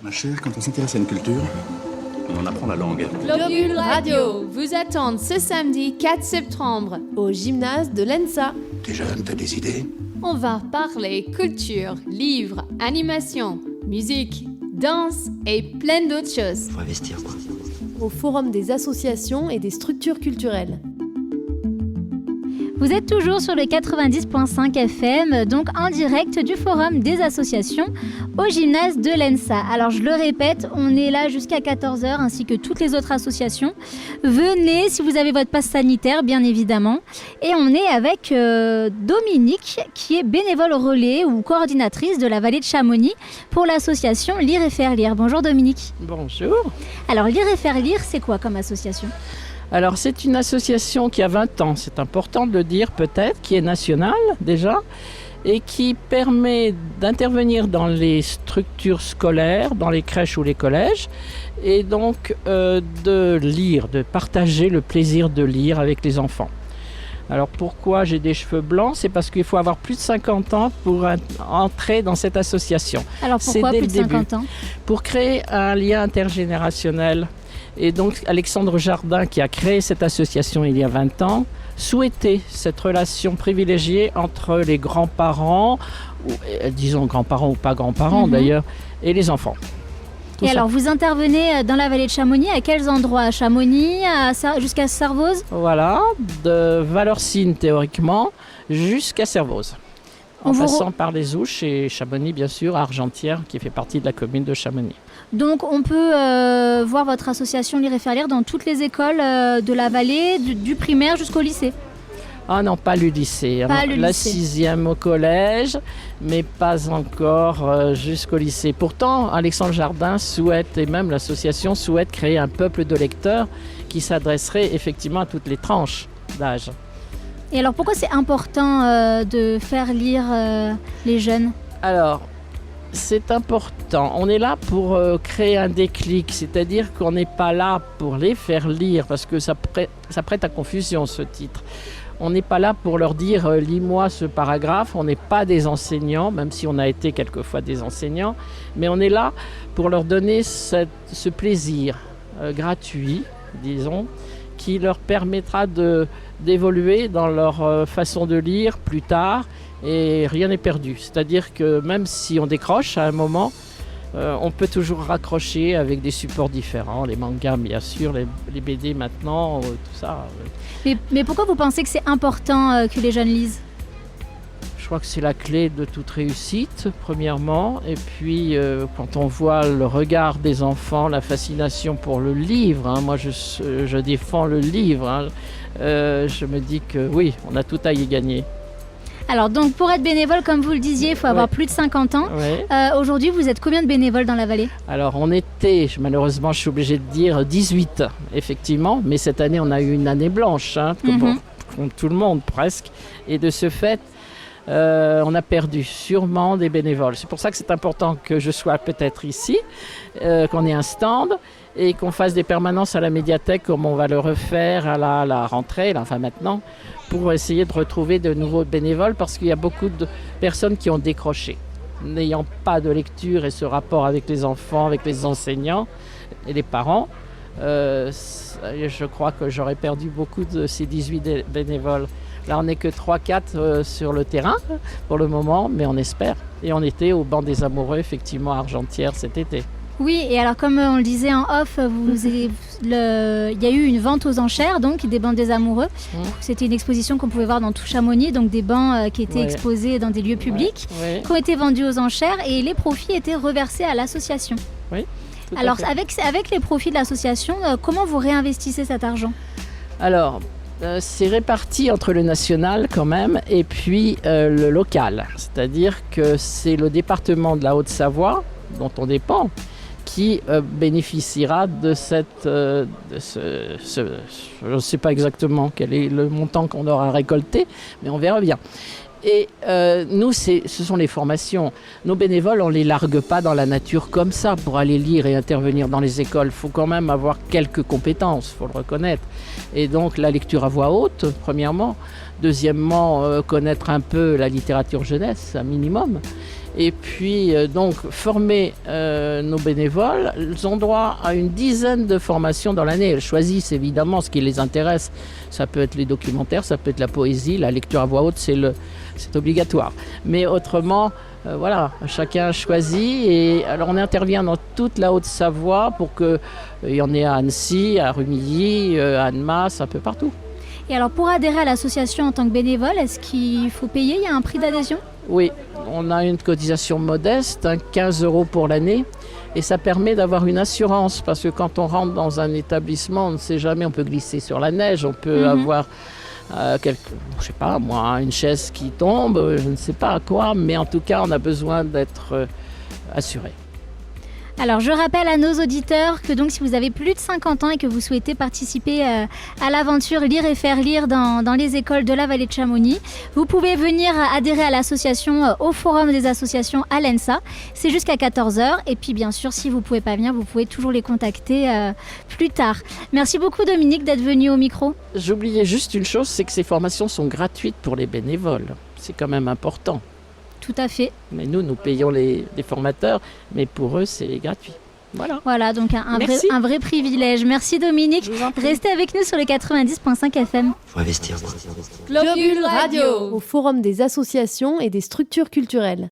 Ma chère, quand on s'intéresse à une culture, on en apprend la langue. Globule Radio vous attend ce samedi 4 septembre au gymnase de l'ENSA. T'es jeune, t'as des idées? On va parler culture, livres, animation, musique, danse et plein d'autres choses. Faut investir, quoi. Au Forum des associations et des structures culturelles. Vous êtes toujours sur le 90.5 FM, donc en direct du Forum des associations au gymnase de l'ENSA. Alors je le répète, on est là jusqu'à 14h ainsi que toutes les autres associations. Venez si vous avez votre passe sanitaire, bien évidemment. Et on est avec Dominique, qui est bénévole relais ou coordinatrice de la vallée de Chamonix pour l'association Lire et Faire Lire. Bonjour Dominique. Bonjour. Alors Lire et Faire Lire, c'est quoi comme association ? Alors c'est une association qui a 20 ans, c'est important de le dire peut-être, qui est nationale déjà et qui permet d'intervenir dans les structures scolaires, dans les crèches ou les collèges et donc de lire, de partager le plaisir de lire avec les enfants. Alors pourquoi j'ai des cheveux blancs ? C'est parce qu'il faut avoir plus de 50 ans pour entrer dans cette association. Alors pourquoi plus de 50 ans ? Pour créer un lien intergénérationnel. Et donc Alexandre Jardin, qui a créé cette association il y a 20 ans, souhaitait cette relation privilégiée entre les grands-parents, disons grands-parents ou pas grands-parents d'ailleurs, et les enfants. Et alors vous intervenez dans la vallée de Chamonix, à quels endroits ? À Chamonix, jusqu'à Servoz ? Voilà, de Valorcine théoriquement jusqu'à Servoz. En passant par les Ouches et Chamonix bien sûr, Argentière qui fait partie de la commune de Chamonix. Donc on peut voir votre association Lire et Faire Lire dans toutes les écoles de la vallée, du primaire jusqu'au lycée. Ah non, pas le lycée. La 6e au collège, mais pas encore jusqu'au lycée. Pourtant, Alexandre Jardin souhaite, et même l'association souhaite créer un peuple de lecteurs qui s'adresserait effectivement à toutes les tranches d'âge. Et alors pourquoi c'est important de faire lire les jeunes ? Alors, c'est important. On est là pour créer un déclic, c'est-à-dire qu'on n'est pas là pour les faire lire, parce que ça prête à confusion ce titre. On n'est pas là pour leur dire « lis-moi ce paragraphe », on n'est pas des enseignants, même si on a été quelquefois des enseignants, mais on est là pour leur donner ce plaisir gratuit, disons, qui leur permettra d'évoluer dans leur façon de lire plus tard. Et rien n'est perdu. C'est-à-dire que même si on décroche à un moment, on peut toujours raccrocher avec des supports différents, les mangas bien sûr, les BD maintenant, tout ça. Mais pourquoi vous pensez que c'est important que les jeunes lisent ? Je crois que c'est la clé de toute réussite, premièrement. Et puis, quand on voit le regard des enfants, la fascination pour le livre, moi je défends le livre, je me dis que oui, on a tout à y gagner. Alors donc pour être bénévole, comme vous le disiez, il faut avoir plus de 50 ans. Aujourd'hui, vous êtes combien de bénévoles dans la vallée ? Alors on était, malheureusement je suis obligé de dire 18 effectivement, mais cette année on a eu une année blanche, comme tout le monde presque. Et de ce fait, on a perdu sûrement des bénévoles. C'est pour ça que c'est important que je sois peut-être ici, qu'on ait un stand et qu'on fasse des permanences à la médiathèque comme on va le refaire à la rentrée, enfin maintenant, pour essayer de retrouver de nouveaux bénévoles parce qu'il y a beaucoup de personnes qui ont décroché, n'ayant pas de lecture et ce rapport avec les enfants, avec les enseignants et les parents. Je crois que j'aurais perdu beaucoup de ces 18 bénévoles. Là, on n'est que 3-4 sur le terrain pour le moment, mais on espère. Et on était au banc des amoureux, effectivement, à Argentière cet été. Oui, et alors comme on le disait en off, il y a eu une vente aux enchères, donc des bancs des amoureux. C'était une exposition qu'on pouvait voir dans tout Chamonix, donc des bancs qui étaient exposés dans des lieux publics, qui ont été vendus aux enchères et les profits étaient reversés à l'association. Oui. Alors avec les profits de l'association, comment vous réinvestissez cet argent ? Alors, c'est réparti entre le national quand même et puis le local. C'est-à-dire que c'est le département de la Haute-Savoie, dont on dépend, qui bénéficiera de je ne sais pas exactement quel est le montant qu'on aura récolté, mais on verra bien. Et nous, ce sont les formations. Nos bénévoles, on ne les largue pas dans la nature comme ça pour aller lire et intervenir dans les écoles. Il faut quand même avoir quelques compétences, il faut le reconnaître. Et donc la lecture à voix haute, premièrement. Deuxièmement, connaître un peu la littérature jeunesse, un minimum. Et puis, donc, former nos bénévoles. Ils ont droit à une dizaine de formations dans l'année. Elles choisissent évidemment ce qui les intéresse. Ça peut être les documentaires, ça peut être la poésie, la lecture à voix haute, c'est obligatoire. Mais autrement, voilà, chacun choisit. Et alors, on intervient dans toute la Haute-Savoie pour qu'il y en ait à Annecy, à Rumilly, à Annemasse, un peu partout. Et alors, pour adhérer à l'association en tant que bénévole, est-ce qu'il faut payer? Il y a un prix d'adhésion? Oui, on a une cotisation modeste, 15 € pour l'année. Et ça permet d'avoir une assurance, parce que quand on rentre dans un établissement, on ne sait jamais, on peut glisser sur la neige, on peut avoir je sais pas moi, une chaise qui tombe, je ne sais pas à quoi, mais en tout cas, on a besoin d'être assuré. Alors, je rappelle à nos auditeurs que donc, si vous avez plus de 50 ans et que vous souhaitez participer à l'aventure Lire et faire lire dans les écoles de la vallée de Chamonix, vous pouvez venir adhérer à l'association au Forum des associations à l'ENSA. C'est jusqu'à 14h. Et puis, bien sûr, si vous ne pouvez pas venir, vous pouvez toujours les contacter plus tard. Merci beaucoup, Dominique, d'être venu au micro. J'oubliais juste une chose, c'est que ces formations sont gratuites pour les bénévoles. C'est quand même important. Tout à fait. Mais nous payons les formateurs, mais pour eux, c'est gratuit. Voilà, donc un vrai privilège. Merci Dominique. Restez avec nous sur le 90.5 FM. Faut investir. Globule Radio. Au Forum des associations et des structures culturelles.